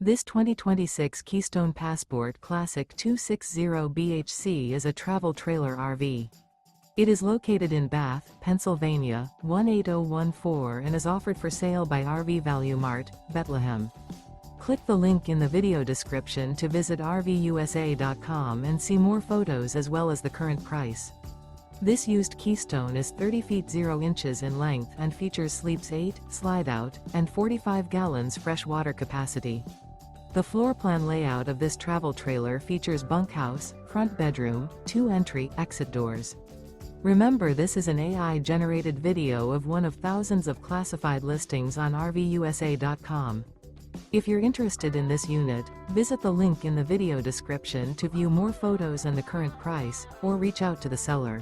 This 2026 Keystone Passport Classic 260 BHC is a travel trailer RV. It is located in Bath, Pennsylvania, 18014 and is offered for sale by RV Value Mart, Behtlehem. Click the link in the video description to visit RVUSA.com and see more photos as well as the current price. This used Keystone is 30 feet 0 inches in length and features sleeps 8, Slideout, and 45 gallons fresh water capacity. The floor plan layout of this travel trailer features bunkhouse, front bedroom, 2 entry/exit doors. Remember, this is an AI-generated video of one of thousands of classified listings on RVUSA.com. If you're interested in this unit, visit the link in the video description to view more photos and the current price, or reach out to the seller.